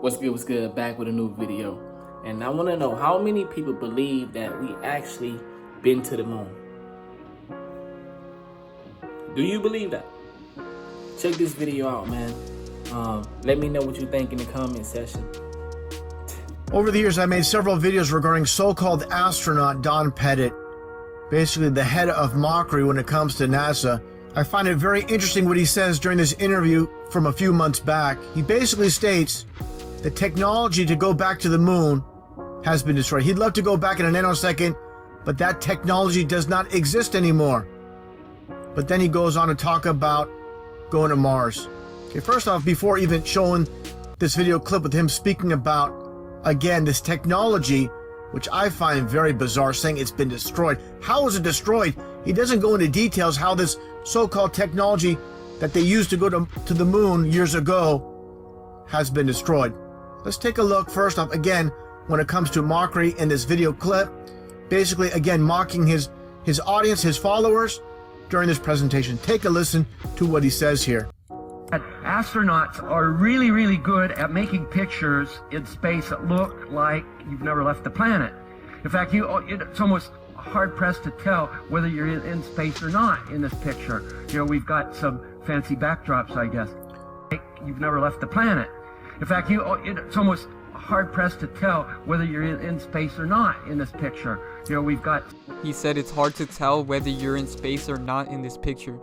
What's good, back with a new video. And I want to know how many people believe that we actually been to the moon. Do you believe that? Check this video out, man. Let me know what you think in the comment section. Over the years, I made several videos regarding so-called astronaut Don Pettit, basically the head of mockery when it comes to NASA. I find it very interesting what he says during this interview from a few months back. He basically states the technology to go back to the moon has been destroyed. He'd love to go back in a nanosecond, but that technology does not exist anymore. But then he goes on to talk about going to Mars. Okay, first off, before even showing this video clip with him speaking about, again, this technology, which I find very bizarre, saying it's been destroyed. How is it destroyed? He doesn't go into details how this so-called technology that they used to go to the moon years ago has been destroyed. Let's take a look first off, again, when it comes to mockery in this video clip. Basically, again, mocking his audience, his followers during this presentation. Take a listen to what he says here. Astronauts are really, really good at making pictures in space that look like you've never left the planet. In fact, it's almost hard-pressed to tell whether you're in space or not in this picture. You know, we've got some fancy backdrops, I guess. You've never left the planet. In fact, it's almost hard-pressed to tell whether you're in space or not in this picture. You know, we've got... He said it's hard to tell whether you're in space or not in this picture.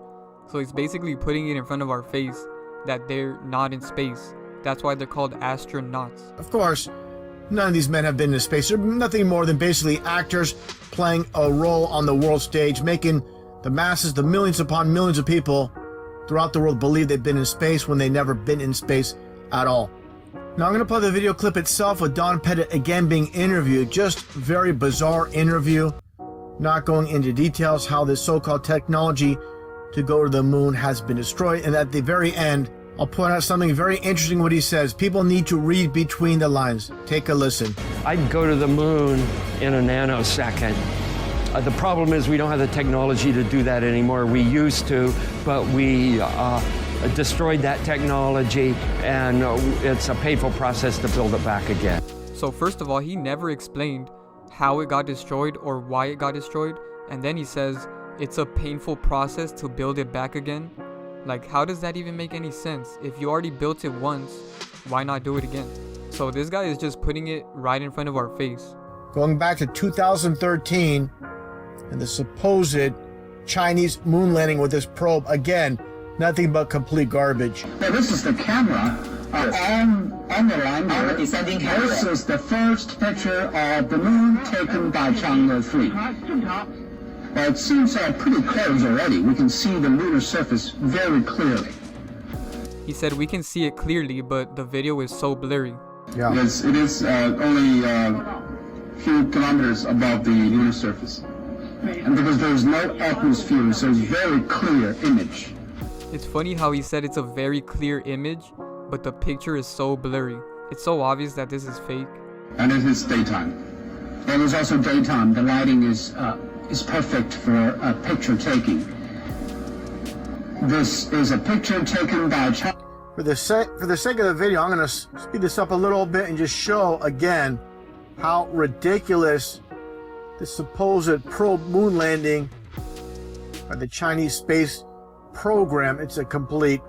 So he's basically putting it in front of our face that they're not in space. That's why they're called astronauts. Of course, none of these men have been in space. They're nothing more than basically actors playing a role on the world stage, making the masses, the millions upon millions of people throughout the world believe they've been in space when they've never been in space at all. Now I'm going to play the video clip itself with Don Pettit again being interviewed. Just very bizarre interview. Not going into details how this so-called technology to go to the moon has been destroyed. And at the very end, I'll point out something very interesting what he says. People need to read between the lines. Take a listen. I'd go to the moon in a nanosecond. The problem is we don't have the technology to do that anymore. We used to, but we destroyed that technology, and it's a painful process to build it back again. So first of all, he never explained how it got destroyed or why it got destroyed. And then he says it's a painful process to build it back again. Like, how does that even make any sense? If you already built it once, why not do it again? So this guy is just putting it right in front of our face. Going back to 2013 and the supposed Chinese moon landing with this probe, again, nothing but complete garbage. Well, this is the camera on the lander. The descending camera. This is the first picture of the moon taken by Chang'e 3. Well, it seems pretty close already. We can see the lunar surface very clearly. He said we can see it clearly, but the video is so blurry. Yeah. It is only a few kilometers above the lunar surface. And because there's no atmosphere, so it's a very clear image. It's funny how he said it's a very clear image, but the picture is so blurry. It's so obvious that this is fake. And it is daytime. And it's also daytime. The lighting is perfect for picture taking. This is a picture taken by China. For the sake of the video, I'm going to speed this up a little bit and just show again how ridiculous the supposed probe moon landing by the Chinese space program. It's a complete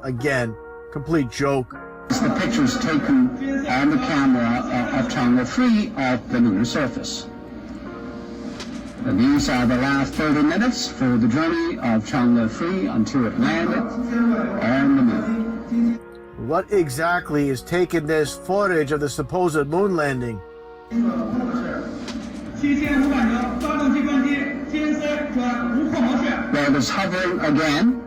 joke. The pictures taken on the camera of Chang'e 3 of the lunar surface. And these are the last 30 minutes for the journey of Chang'e 3 until it landed on the moon. What exactly is taking this footage of the supposed moon landing? Well, it is hovering again.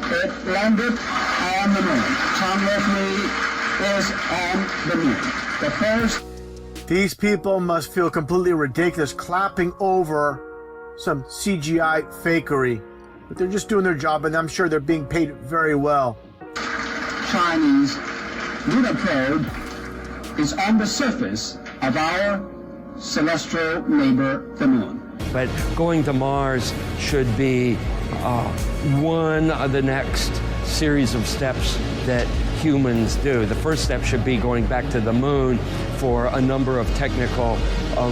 It landed on the moon. Chang'e 3 is on the moon. The first. These people must feel completely ridiculous clapping over some CGI fakery. But they're just doing their job, and I'm sure they're being paid very well. Chinese lunar probe is on the surface of our celestial neighbor, the moon. But going to Mars should be one of the next series of steps that humans do. The first step should be going back to the moon for a number of technical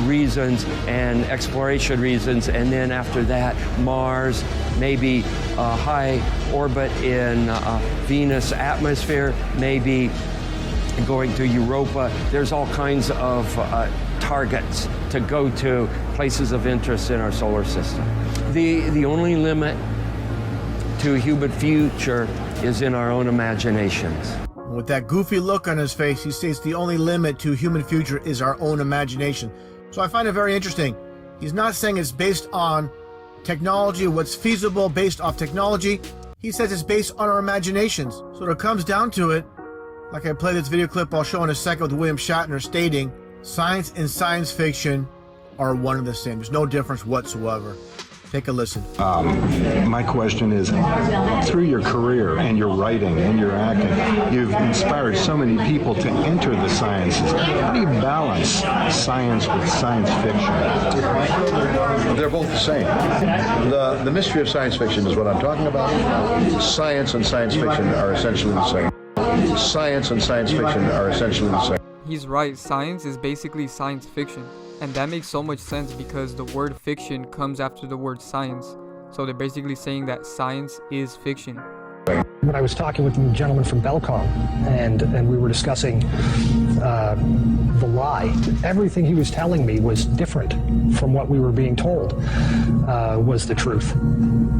reasons and exploration reasons, and then after that, Mars, maybe high orbit in Venus atmosphere, maybe going to Europa. There's all kinds of targets to go to, places of interest in our solar system. The only limit to human future is in our own imaginations. With that goofy look on his face, he states the only limit to human future is our own imagination. So I find it very interesting. He's not saying it's based on technology, what's feasible based off technology. He says it's based on our imaginations. So when it comes down to it, like I play this video clip I'll show in a second with William Shatner stating, science and science fiction are one and the same. There's no difference whatsoever. Take a listen. My question is, through your career and your writing and your acting, you've inspired so many people to enter the sciences. How do you balance science with science fiction? They're both the same. The mystery of science fiction is what I'm talking about. Science and science fiction are essentially the same. Science and science fiction are essentially the same. He's right, science is basically science fiction. And that makes so much sense because the word fiction comes after the word science. So they're basically saying that science is fiction. When I was talking with the gentleman from Belcom and we were discussing the lie, everything he was telling me was different from what we were being told was the truth.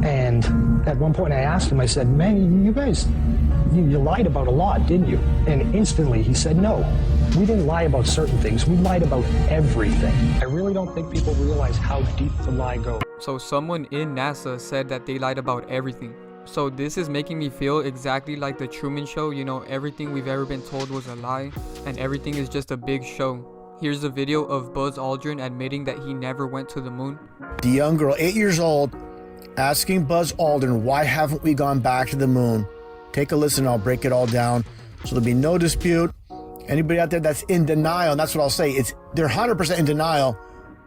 And at one point I asked him, I said, man, you guys, you lied about a lot, didn't you? And instantly he said, no, we didn't lie about certain things. We lied about everything. I really don't think people realize how deep the lie goes. So someone in NASA said that they lied about everything. So this is making me feel exactly like the Truman Show, you know, everything we've ever been told was a lie and everything is just a big show. Here's a video of Buzz Aldrin admitting that he never went to the moon. The young girl, 8 years old, asking Buzz Aldrin, why haven't we gone back to the moon? Take a listen, I'll break it all down. So there'll be no dispute. Anybody out there that's in denial, and that's what I'll say, they're 100% in denial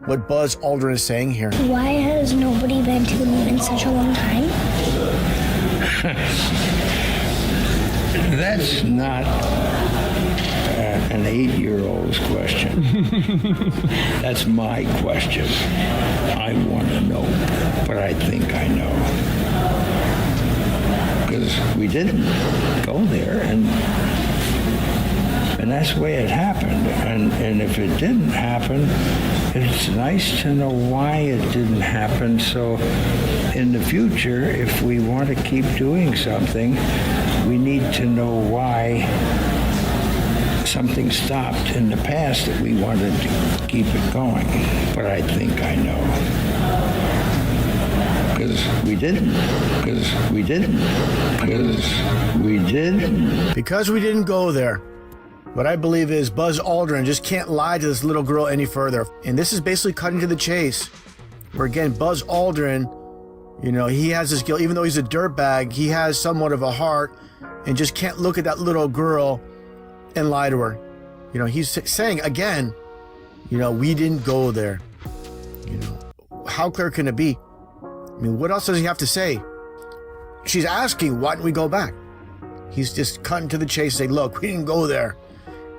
what Buzz Aldrin is saying here. Why has nobody been to the moon in such a long time? That's not an 8-year-old's question. That's my question. I want to know, but I think I know. Because we didn't go there, and that's the way it happened. And if it didn't happen, it's nice to know why it didn't happen. So in the future, if we want to keep doing something, we need to know why something stopped in the past that we wanted to keep it going. But I think I know. Because we didn't. Because we didn't. Because we didn't. Because we didn't go there. What I believe is Buzz Aldrin just can't lie to this little girl any further. And this is basically cutting to the chase. Where again, Buzz Aldrin, you know, he has this guilt, even though he's a dirtbag, he has somewhat of a heart and just can't look at that little girl and lie to her. You know, he's saying again, you know, we didn't go there. You know, how clear can it be? I mean, what else does he have to say? She's asking, why didn't we go back? He's just cutting to the chase, saying, look, we didn't go there.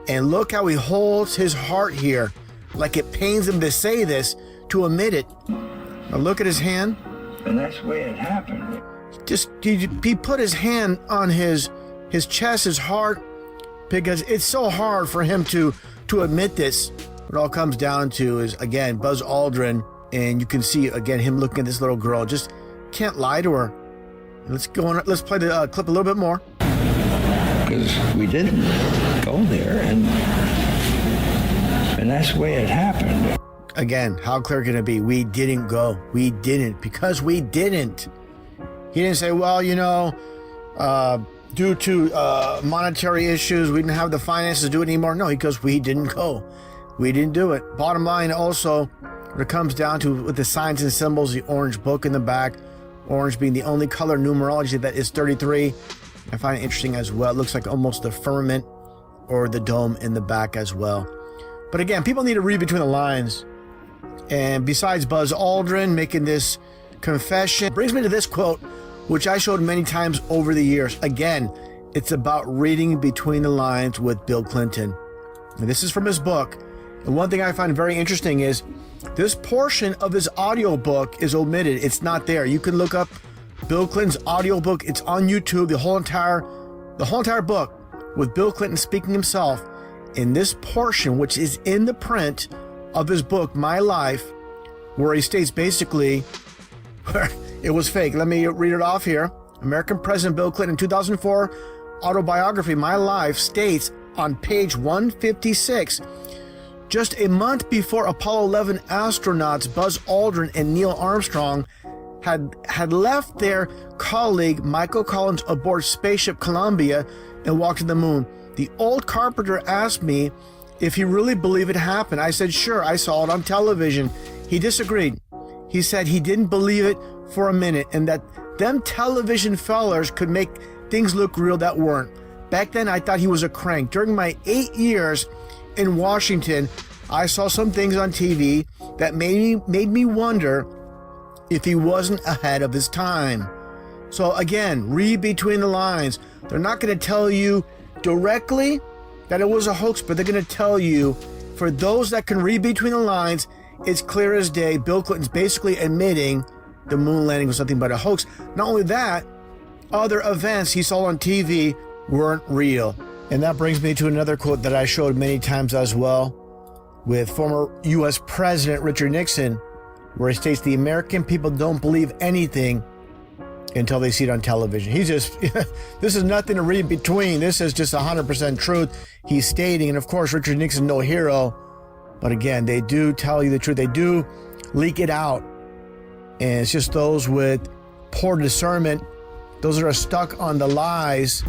And look how he holds his heart here, like it pains him to say this, to admit it. Now look at his hand. And that's the way it happened. Just he put his hand on his chest, his heart, because it's so hard for him to admit this. What it all comes down to is, again, Buzz Aldrin, and you can see again him looking at this little girl, just can't lie to her. Let's go on. Let's play the clip a little bit more. Because we didn't go there, and that's the way it happened. Again, how clear can it be? We didn't go. We didn't, because we didn't. He didn't say, well, you know, due to monetary issues, we didn't have the finances to do it anymore. No, because we didn't go. We didn't do it. Bottom line also, when it comes down to with the signs and symbols, the orange book in the back, orange being the only color numerology that is 33. I find it interesting as well. It looks like almost the firmament or the dome in the back as well. But again, people need to read between the lines. And besides Buzz Aldrin making this confession, brings me to this quote, which I showed many times over the years. Again, It's about reading between the lines with Bill Clinton. And this is from his book. And one thing I find very interesting is this portion of his audiobook is omitted. It's not there. You can look up Bill Clinton's audiobook. It's on YouTube, the whole entire book with Bill Clinton speaking himself. In this portion, which is in the print of his book, My Life, where he states basically it was fake. Let me read it off here. American President Bill Clinton, 2004 autobiography, My Life, states on page 156, just a month before Apollo 11 astronauts Buzz Aldrin and Neil Armstrong had left their colleague Michael Collins aboard spaceship Columbia and walked to the moon, the old carpenter asked me if he really believed it happened. I said, sure, I saw it on television. He disagreed. He said he didn't believe it for a minute and that them television fellers could make things look real that weren't. Back then, I thought he was a crank. During my 8 years in Washington, I saw some things on TV that made me wonder if he wasn't ahead of his time. So again, read between the lines. They're not going to tell you directly that it was a hoax, but they're going to tell you, for those that can read between the lines, it's clear as day. Bill Clinton's basically admitting the moon landing was nothing but a hoax. Not only that, other events he saw on TV weren't real. And that brings me to another quote that I showed many times as well with former U.S. President Richard Nixon, where he states the American people don't believe anything until they see it on television. He's just, this is nothing to read between. This is just 100% truth he's stating. And of course, Richard Nixon, no hero. But again, they do tell you the truth. They do leak it out. And it's just those with poor discernment, those that are stuck on the lies,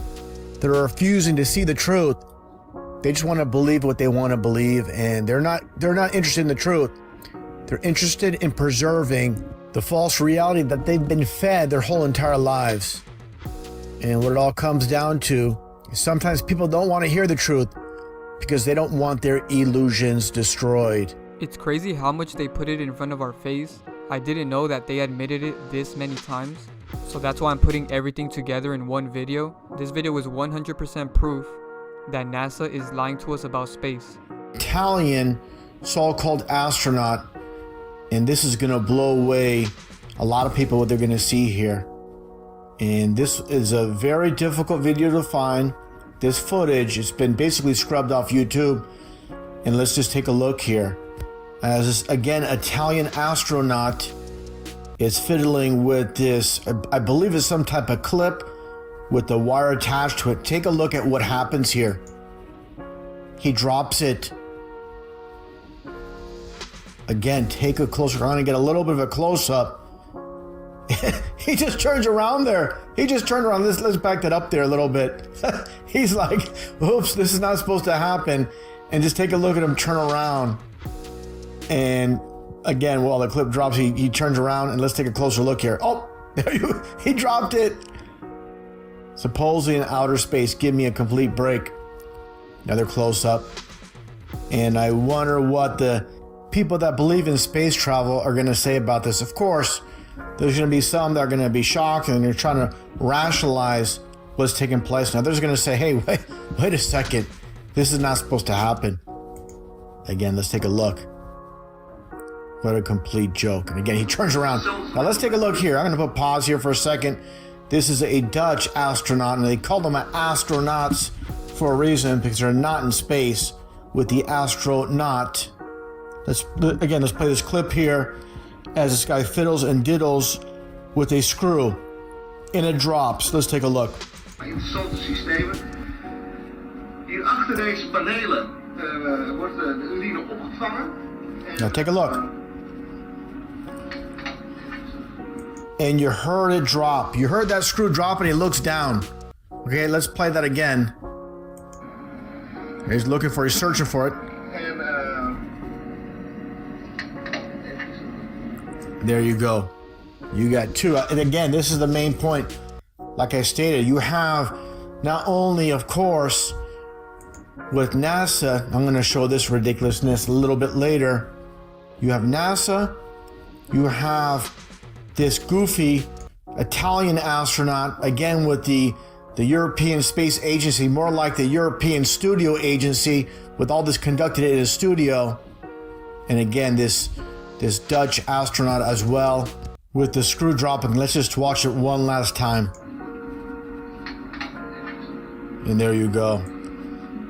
that are refusing to see the truth. They just want to believe what they want to believe, and they're not interested in the truth. They're interested in preserving the false reality that they've been fed their whole entire lives. And what it all comes down to is sometimes people don't want to hear the truth because they don't want their illusions destroyed. It's crazy how much they put it in front of our face. I didn't know that they admitted it this many times. So that's why I'm putting everything together in one video. This video is 100% proof that NASA is lying to us about space. Italian so-called astronaut, and this is going to blow away a lot of people what they're going to see here. And this is a very difficult video to find. This footage, it's been basically scrubbed off YouTube. And let's just take a look here. As this, again, Italian astronaut is fiddling with this, I believe it's some type of clip with the wire attached to it. Take a look at what happens here. He drops it. Again, take a closer look and get a little bit of a close-up. He just turns around there. He just turned around. Let's back that up there a little bit. He's like, oops, this is not supposed to happen. And just take a look at him turn around. And again, while the clip drops, he turns around, and let's take a closer look here. Oh, there you, he dropped it. Supposedly in outer space, give me a complete break. Another close up. And I wonder what the people that believe in space travel are going to say about this. Of course, there's going to be some that are going to be shocked and they're trying to rationalize what's taking place. Now, there's going to say, hey, wait a second. This is not supposed to happen. Again, let's take a look. What a complete joke. And again, he turns around. Now, let's take a look here. I'm going to put pause here for a second. This is a Dutch astronaut, and they call them astronauts for a reason, because they're not in space with the astronaut. Let's play this clip here as this guy fiddles and diddles with a screw, and it drops. Let's take a look. Interessante systemen. Hier achter deze panelen wordt de urine opgevangen. Now take a look. And you heard it drop. You heard that screw drop and he looks down. Okay, let's play that again. He's looking for, he's searching for it. There you go. You got two. And again, this is the main point. Like I stated, you have not only, of course, with NASA, I'm going to show this ridiculousness a little bit later. You have NASA, you have this goofy Italian astronaut, again with the the European Space Agency, more like the European Studio Agency, with all this conducted in a studio. And again, this Dutch astronaut as well, with the screw dropping. Let's just watch it one last time. And there you go.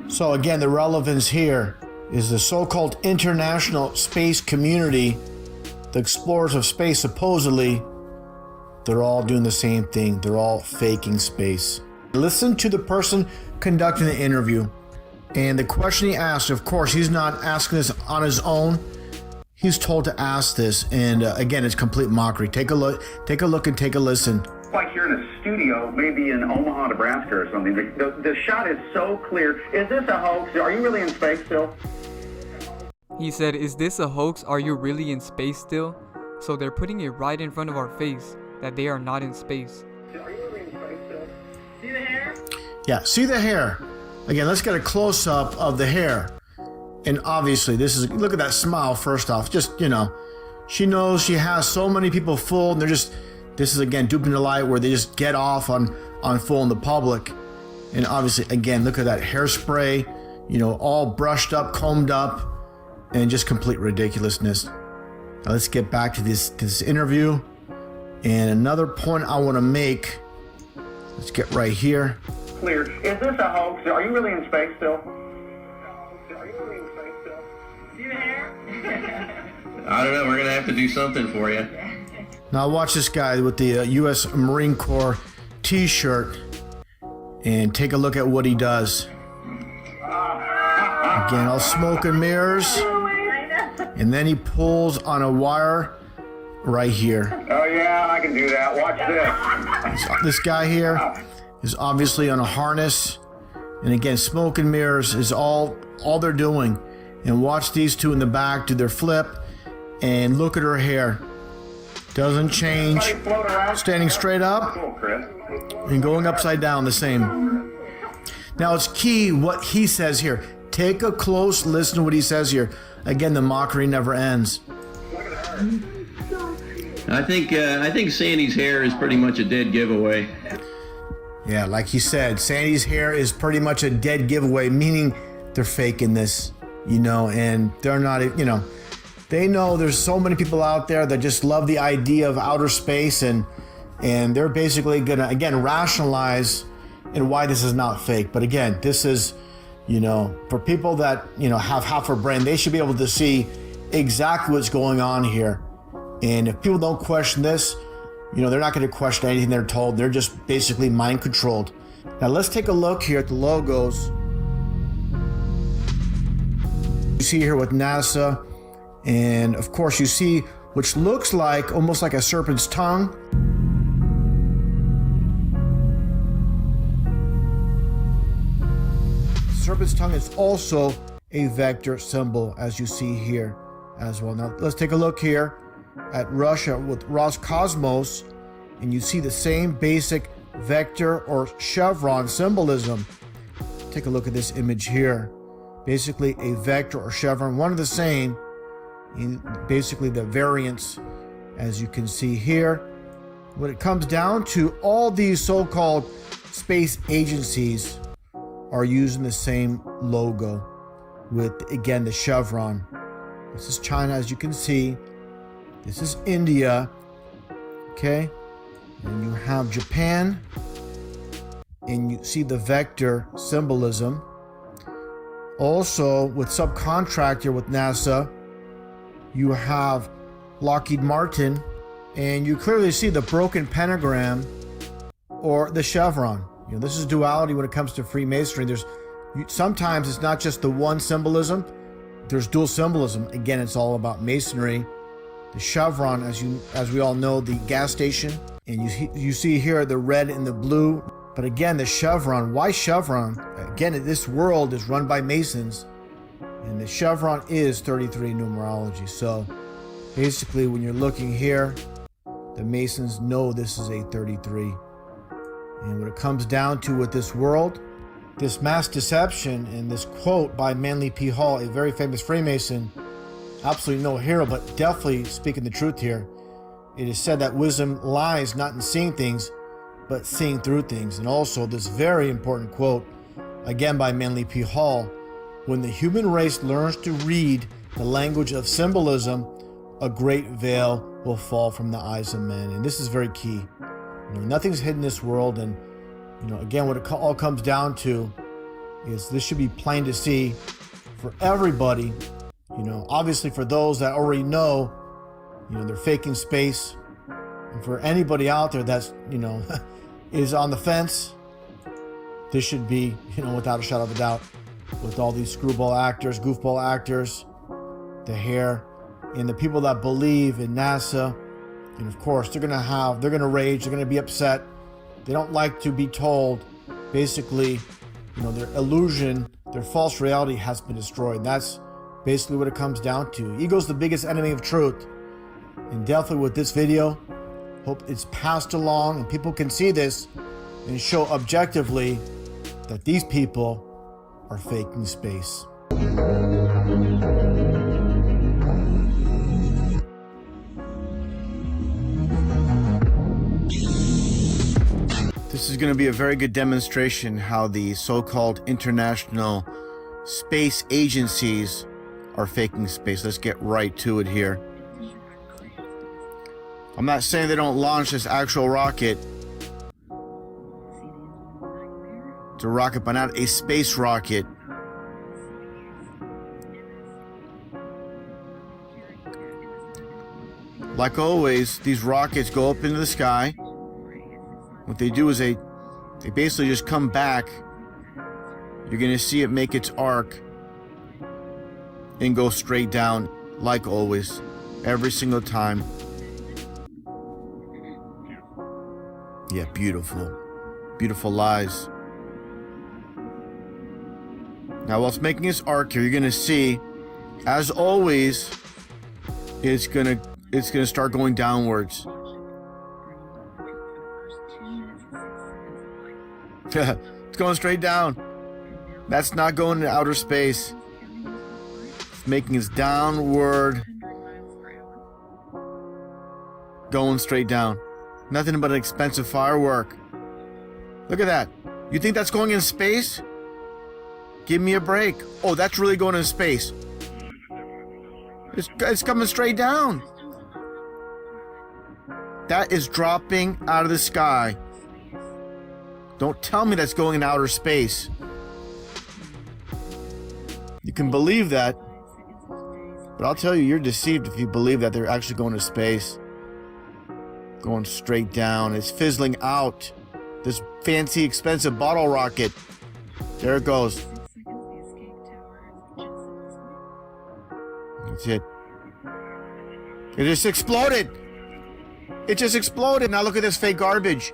So again, the relevance here is the so-called international space community, the explorers of space, supposedly, they're all doing the same thing. They're all faking space. Listen to the person conducting the interview. And the question he asked, of course, he's not asking this on his own. He's told to ask this. And again, it's complete mockery. Take a look and take a listen. Like you're in a studio, maybe in Omaha, Nebraska or something. The shot is so clear. Is this a hoax? Are you really in space still? He said, "Is this a hoax? Are you really in space still?" So they're putting it right in front of our face that they are not in space. Are you really in space still? See the hair? Yeah, see the hair. Again, let's get a close-up of the hair. And obviously, look at that smile first off. Just, you know, she knows she has so many people fooled, and this is again duping the light where they just get off on fooling the public. And obviously, again, look at that hairspray, you know, all brushed up, combed up, and just complete ridiculousness. Now let's get back to this interview. And another point I want to make, let's get right here. Clear. Is this a hoax? Are you really in space still? See the hair? I don't know. We're going to have to do something for you. Now watch this guy with the U.S. Marine Corps t-shirt and take a look at what he does. Again, all smoke and mirrors. And then he pulls on a wire right here. Oh yeah, I can do that. Watch this. This guy here is obviously on a harness. And again, smoke and mirrors is all they're doing. And watch these two in the back do their flip. And look at her hair. Doesn't change. Standing straight up and going upside down the same. Now it's key what he says here. Take a close listen to what he says here. Again, the mockery never ends. I think Sandy's hair is pretty much a dead giveaway. Yeah, like he said, Sandy's hair is pretty much a dead giveaway, meaning they're faking this, you know, and they're not, you know, they know there's so many people out there that just love the idea of outer space, and they're basically gonna, again, rationalize and why this is not fake. But again, this is, you know, for people that, you know, have half a brain, they should be able to see exactly what's going on here. And if people don't question this, you know, they're not going to question anything they're told. They're just basically mind controlled. Now let's take a look here at the logos. You see here with NASA, and of course you see which looks like almost like a serpent's tongue. Serpent's tongue is also a vector symbol, as you see here as well. Now let's take a look here at Russia with Roscosmos, and you see the same basic vector or chevron symbolism. Take a look at this image here. Basically a vector or chevron, one of the same, in basically the variants, as you can see here. When it comes down to, all these so-called space agencies are using the same logo with, again, the chevron. This is China, as you can see. This is India, okay? And you have Japan, and you see the vector symbolism. Also, with subcontractor with NASA, you have Lockheed Martin, and you clearly see the broken pentagram or the chevron. You know, this is duality when it comes to Freemasonry. Sometimes it's not just the one symbolism, there's dual symbolism. Again, it's all about Masonry. The chevron, as we all know, the gas station, and you see here the red and the blue. But again, the chevron, why chevron? Again, this world is run by Masons, and the chevron is 33 numerology. So basically, when you're looking here, the Masons know this is a 33. And when it comes down to with this world, this mass deception, and this quote by Manly P. Hall, a very famous Freemason, absolutely no hero, but definitely speaking the truth here. It is said that wisdom lies not in seeing things, but seeing through things. And also this very important quote, again by Manly P. Hall, when the human race learns to read the language of symbolism, a great veil will fall from the eyes of men. And this is very key. Nothing's hidden in this world. And, again, what it all comes down to is this should be plain to see for everybody. Obviously for those that already know, they're faking space. And for anybody out there that's, is on the fence, this should be, without a shadow of a doubt, with all these screwball actors, goofball actors, the hair, and the people that believe in NASA. And of course, they're gonna rage, they're gonna be upset. They don't like to be told, basically, their illusion, their false reality has been destroyed. That's basically what it comes down to. Ego's the biggest enemy of truth. And definitely with this video, hope it's passed along and people can see this and show objectively that these people are faking space. This is going to be a very good demonstration how the so-called international space agencies are faking space. Let's get right to it here. I'm not saying they don't launch this actual rocket. It's a rocket, but not a space rocket. Like always, these rockets go up into the sky. What they do is they basically just come back. You're gonna see it make its arc and go straight down, like always, every single time. Yeah, beautiful. Beautiful lies. Now, while it's making its arc here, you're gonna see, as always, it's gonna start going downwards. It's going straight down. That's not going to outer space. It's making its downward, going straight down. Nothing but an expensive firework. Look at that. You think that's going in space? Give me a break. Oh, that's really going in space. It's coming straight down. That is dropping out of the sky. Don't tell me that's going in outer space. You can believe that, but I'll tell you, you're deceived if you believe that they're actually going to space. Going straight down. It's fizzling out. This fancy, expensive bottle rocket. There it goes. That's it. It just exploded. It just exploded. Now look at this fake garbage.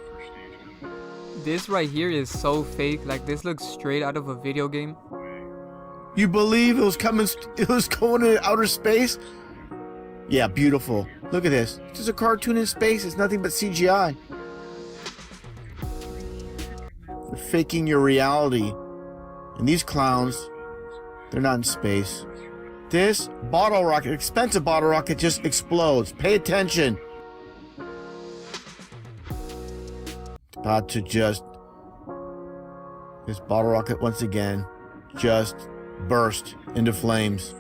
This right here is so fake. Like, this looks straight out of a video game. You believe it was going to outer space? Yeah, beautiful. Look at this. It's just a cartoon in space. It's nothing but CGI. You're faking your reality. And these clowns, they're not in space. This bottle rocket, expensive bottle rocket, just explodes. Pay attention. It's about to this bottle rocket once again just burst into flames.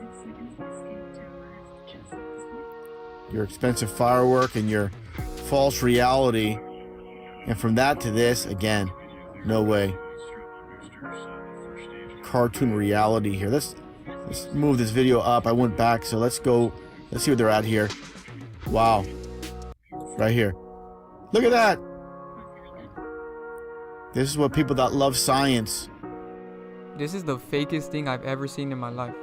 Your expensive firework and your false reality. And from that to this, again, no way. Cartoon reality here. Let's move this video up. I went back, so let's go. Let's see where they're at here. Wow. Right here. Look at that. This is what people that love science. This is the fakest thing I've ever seen in my life.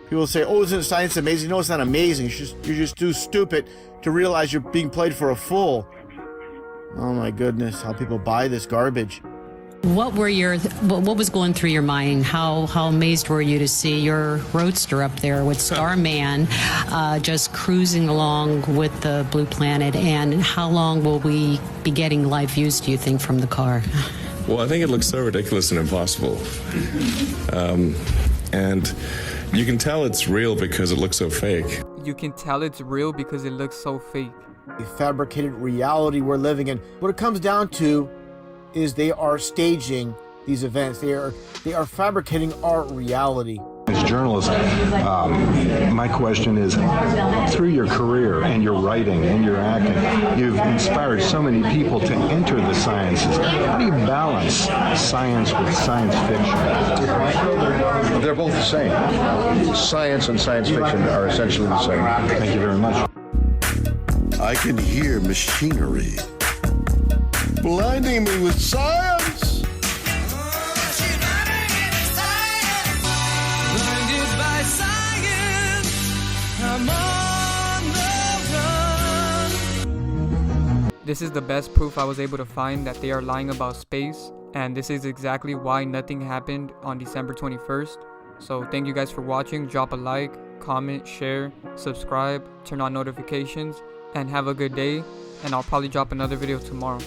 People say, oh, isn't science amazing? No, it's not amazing. You're just too stupid to realize you're being played for a fool. Oh my goodness, how people buy this garbage. What was going through your mind? How amazed were you to see your roadster up there with Starman just cruising along with the Blue Planet? And how long will we be getting live views, do you think, from the car? Well, I think it looks so ridiculous and impossible. And you can tell it's real because it looks so fake. You can tell it's real because it looks so fake. a fabricated reality we're living in. What it comes down to is they are staging these events. They are fabricating our reality. As journalists, my question is, through your career and your writing and your acting, you've inspired so many people to enter the sciences. How do you balance science with science fiction? They're both the same. Science and science fiction are essentially the same. Thank you very much. I can hear machinery blinding me with science. This is the best proof I was able to find that they are lying about space, and this is exactly why nothing happened on December 21st. So thank you guys for watching. Drop a like, comment, share, subscribe, turn on notifications, and have a good day. And I'll probably drop another video tomorrow.